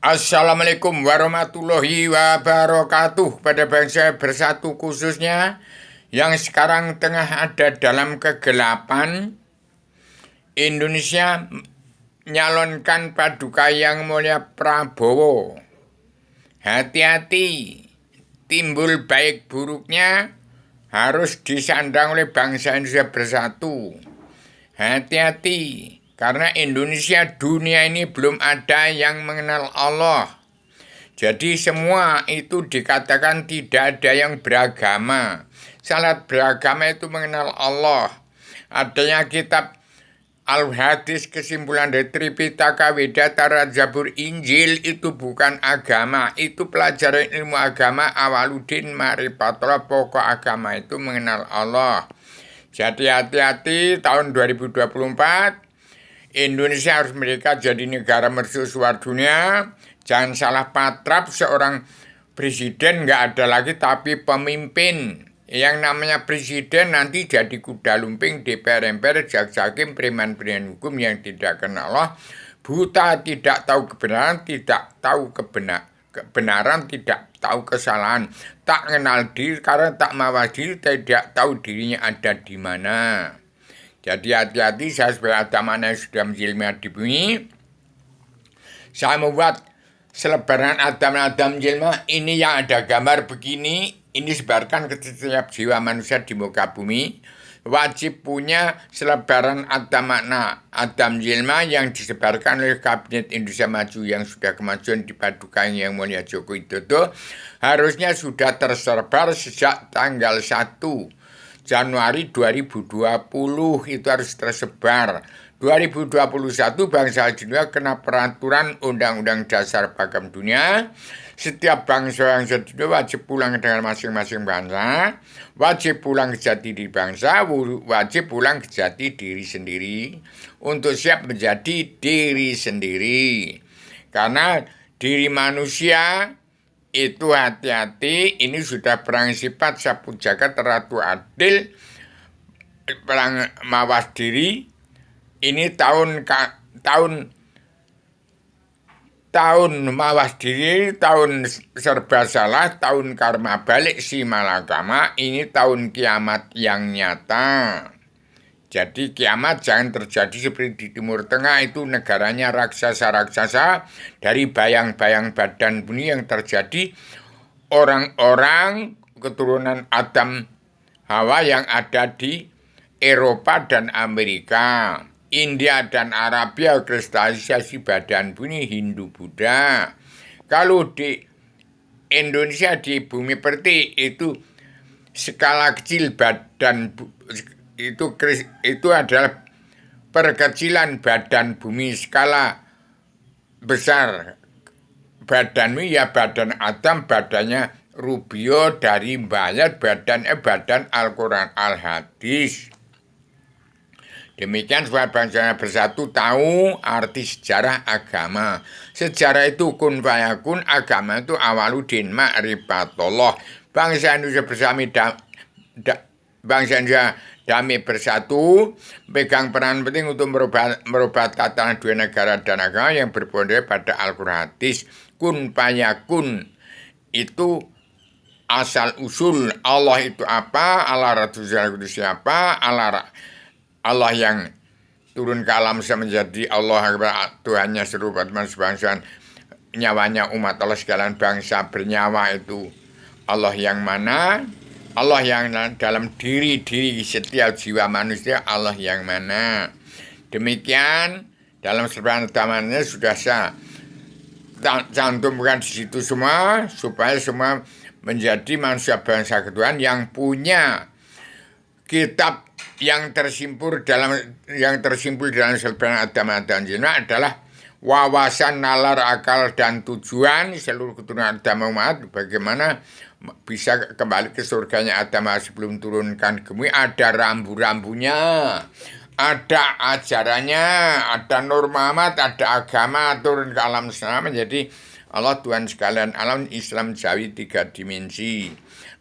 Assalamualaikum warahmatullahi wabarakatuh. Pada bangsa bersatu khususnya yang sekarang tengah ada dalam kegelapan, Indonesia nyalonkan Paduka Yang Mulia Prabowo. Hati-hati, timbul baik buruknya harus disandang oleh bangsa Indonesia bersatu. Hati-hati, karena Indonesia dunia ini belum ada yang mengenal Allah. Jadi semua itu dikatakan tidak ada yang beragama. Syarat beragama itu mengenal Allah. Adanya kitab Al-Hadis, kesimpulan dari Tripitaka, Vedatara, Zabur, Injil itu bukan agama. Itu pelajaran ilmu agama. Awaludin Marifatullah, pokok agama itu mengenal Allah. Jadi hati-hati, tahun 2024 Indonesia harus mereka jadi negara mercusuar dunia. Jangan salah patrap, seorang presiden nggak ada lagi tapi pemimpin. Yang namanya presiden nanti jadi kuda lumping, DPR, MPR, jaksa hakim, preman-preman hukum yang tidak kenal Allah, buta, tidak tahu kebenaran, tidak tahu kebenaran, tidak tahu kesalahan, tak kenal diri karena tak mawas diri, tidak tahu dirinya ada di mana. Jadi hati-hati, saya sebagai agama yang sudah menjelma di bumi, saya membuat selebaran Adam jelma ini yang ada gambar begini, ini sebarkan ke setiap jiwa manusia di muka bumi. Wajib punya selebaran Adam jelma yang disebarkan oleh Kabinet Indonesia Maju yang sudah kemajuan di Paduka Yang Mulia Joko Widodo. Harusnya sudah tersebar sejak tanggal 1 Januari 2020, itu harus tersebar. 2021 bangsa dunia kena peraturan Undang-Undang Dasar Pakem Dunia. Setiap bangsa yang sedunia wajib pulang dengan masing-masing bangsa, wajib pulang ke jati diri bangsa, wajib pulang ke jati diri sendiri untuk siap menjadi diri sendiri. Karena diri manusia itu hati-hati, ini sudah perang sifat sapu jagat ratu adil, perang mawas diri. Ini tahun mawas diri, tahun serba salah, tahun karma balik si malakama, ini tahun kiamat yang nyata. Jadi kiamat jangan terjadi seperti di Timur Tengah, itu negaranya raksasa-raksasa dari bayang-bayang badan bumi yang terjadi orang-orang keturunan Adam Hawa yang ada di Eropa dan Amerika. India dan Arabia kristalisasi badan bumi Hindu Buddha. Kalau di Indonesia, di bumi perti itu skala kecil badan itu adalah perkecilan badan bumi, skala besar badan bumi ya badan Adam, badannya Rubio dari Bayat, badan Al-Quran Al-Hadis. Demikian supaya bangsa bersatu tahu arti sejarah agama. Sejarah itu kun fayakun, agama itu awaludin ma'rifatullah. Bangsa Indonesia damai bersatu, pegang peran penting untuk merubah tatanan dua negara dan agama yang berpondok pada Al-Quran Hadis. Kun fayakun itu asal usul. Allah itu apa? Allah Rasulullah itu siapa? Allah yang turun ke alam menjadi Allah Tuhannya seluruh umat sebangsa, nyawanya umat Allah sekalian bangsa bernyawa itu Allah yang mana? Allah yang dalam diri setiap jiwa manusia, Allah yang mana? Demikian dalam serbahan utamanya sudah saya cantumkan di situ semua supaya semua menjadi manusia bangsa ketuhanan yang punya kitab yang tersimpul dalam selebaran Adam Jina adalah wawasan, nalar, akal, dan tujuan seluruh keturunan Adam umat bagaimana bisa kembali ke surganya Adam sebelum turunkan ke bumi. Ada rambu-rambunya, ada ajarannya, ada Nur Muhammad, ada agama turun ke alam sana menjadi Allah Tuhan sekalian alam Islam Jawi 3 dimensi.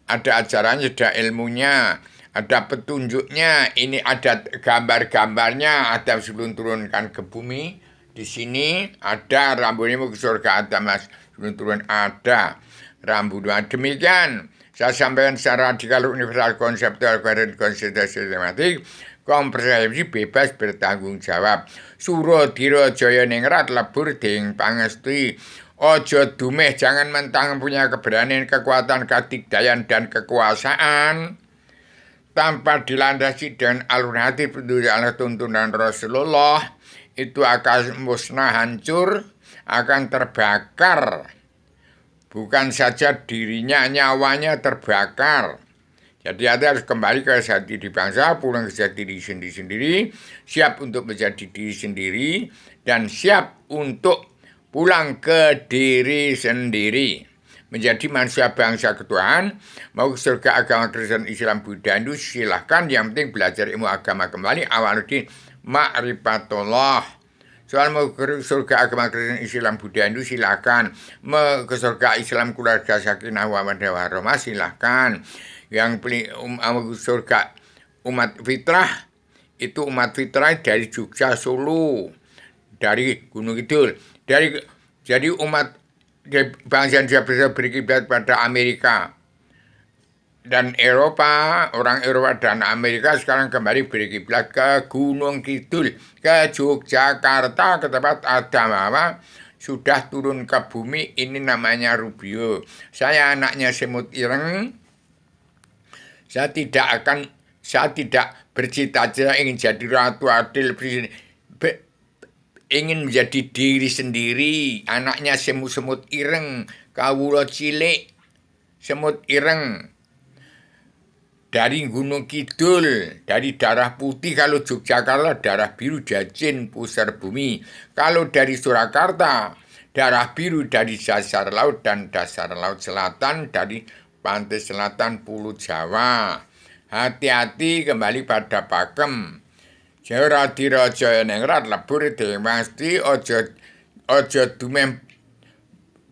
Ada ajarannya, ada ilmunya, ada petunjuknya, ini ada gambar-gambarnya, ada sebelum turunkan ke bumi. Di sini ada rambutnya mau ke surga, ada mas turun ada rambut. Demikian saya sampaikan secara radikal, universal, konseptual, koheren, konsisten, sistematik, komprehensif, bebas, bertanggung jawab. Suradira Jaya ningrat lebur ding pangesti. Ojo dumeh, jangan mentang punya keberanian, kekuatan, kedigdayan, dan kekuasaan tanpa dilandasi dengan alur hati petunjuk tuntunan Rasulullah, itu akan musnah, hancur, akan terbakar. Bukan saja dirinya, nyawanya terbakar. Jadi Anda harus kembali ke jati diri bangsa, pulang ke jati diri sendiri, siap untuk menjadi diri sendiri, dan siap untuk pulang ke diri sendiri. Menjadi manusia bangsa ketuhanan, mau ke surga agama Kristen, Islam, Buddha, Hindu, silahkan. Yang penting belajar ilmu agama kembali, awaluddin ma'rifatullah. Soal mau ke surga agama Kristen, Islam, Buddha, Hindu, silahkan. Mau ke surga Islam, keluarga sakinah mawaddah warahmah, silahkan. Yang mau ke surga umat fitrah, itu umat fitrah dari Jogja, Solo, dari Gunung Kidul, jadi umat bangsa Indonesia bisa berkiblat pada Amerika dan Eropa. Orang Eropa dan Amerika sekarang kembali berkiblat ke Gunung Kidul, ke Yogyakarta, ke tempat Adam Hawa sudah turun ke bumi. Ini namanya Rubio. Saya anaknya semut ireng. Saya tidak bercita-cita ingin jadi ratu adil, ingin menjadi diri sendiri. Anaknya semut ireng, kawula cilik, semut ireng dari Gunung Kidul, dari darah putih. Kalau Yogyakarta darah biru, jajin pusar bumi. Kalau dari Surakarta darah biru dari dasar laut dan dasar laut selatan, dari pantai selatan Pulau Jawa. Hati-hati kembali pada pakem. Suradira Jaya ningrat lebur ding pangesti. Ojo dumeh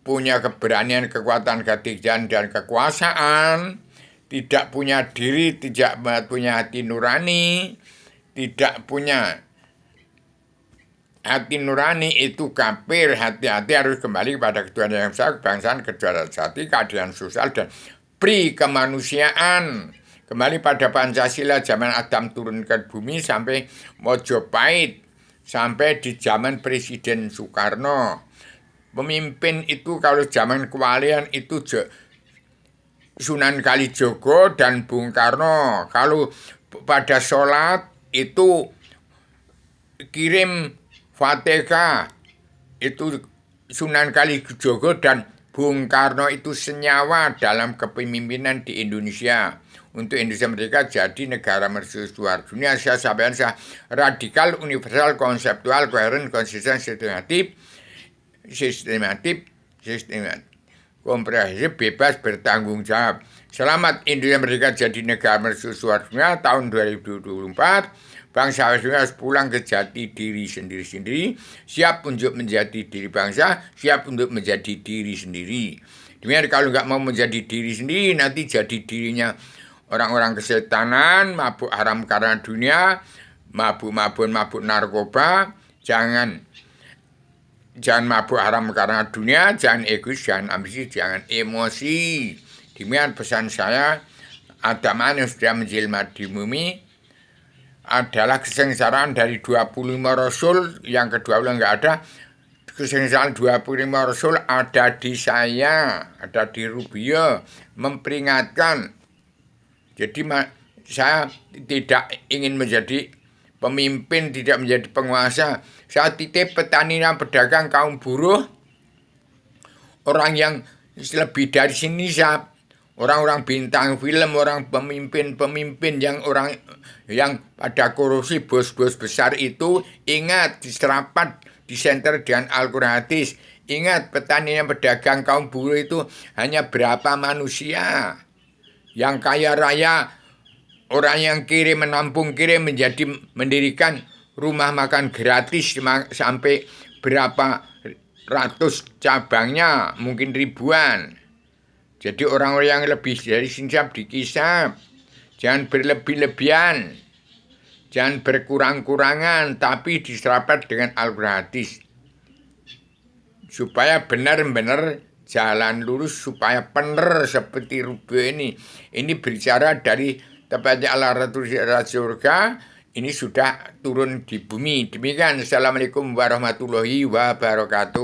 punya keberanian, kekuatan, kedigdayan, dan kekuasaan. Tidak punya diri, tidak punya hati nurani, tidak punya hati nurani, itu kafir. Hati-hati, harus kembali pada ketuhanan yang besar, kebangsaan, kejuaraan sejati, keadilan sosial, dan pri kemanusiaan. Kembali pada Pancasila, zaman Adam turun ke bumi sampai Mojopahit, sampai di zaman Presiden Soekarno. Pemimpin itu kalau zaman kewalian itu Sunan Kalijogo dan Bung Karno. Kalau pada sholat itu kirim Fatihah, itu Sunan Kalijogo dan Bung Karno. Itu senyawa dalam kepemimpinan di Indonesia. Untuk Indonesia merdeka jadi negara mercusuar dunia. Saya sampaikan radikal, universal, konseptual, koheren, konsisten, sistematik, komprehensif, bebas, bertanggung jawab. Selamat Indonesia merdeka jadi negara mercusuar dunia tahun 2024. Bangsa dunia harus pulang ke jati diri sendiri-sendiri, siap untuk menjadi diri bangsa, siap untuk menjadi diri sendiri. Demikian, kalau nggak mau menjadi diri sendiri, nanti jadi dirinya orang-orang kesetanan, mabuk haram karena dunia, mabuk narkoba. Jangan mabuk haram karena dunia, jangan egois, jangan ambisi, jangan emosi. Demikian pesan saya. Adam yang sudah menjelma di bumi adalah kesengsaraan dari 25 Rasul. Yang kedua nggak ada. Kesengsaraan 25 Rasul ada di saya, ada di Rubio, memperingatkan. Jadi saya tidak ingin menjadi pemimpin, tidak menjadi penguasa. Saya titip petani dan pedagang, kaum buruh, orang yang lebih dari sini, orang-orang bintang film, orang pemimpin yang pada korupsi, bos-bos besar itu, ingat, diserapat, disenter dengan Al-Quran hadis. Ingat, petani dan pedagang, kaum buruh itu hanya berapa manusia. Yang kaya raya, orang yang kirim, menampung kirim, mendirikan rumah makan gratis sampai berapa ratus cabangnya, mungkin ribuan. Jadi orang-orang yang lebih dari siap dikisap. Jangan berlebih-lebihan, jangan berkurang-kurangan, tapi diserapat dengan Al-Quran hadis. supaya benar-benar jalan lurus, supaya benar seperti Rubio ini. Ini bicara dari tepatnya Allah surga, ini sudah turun di bumi. Demikian, Assalamualaikum warahmatullahi wabarakatuh.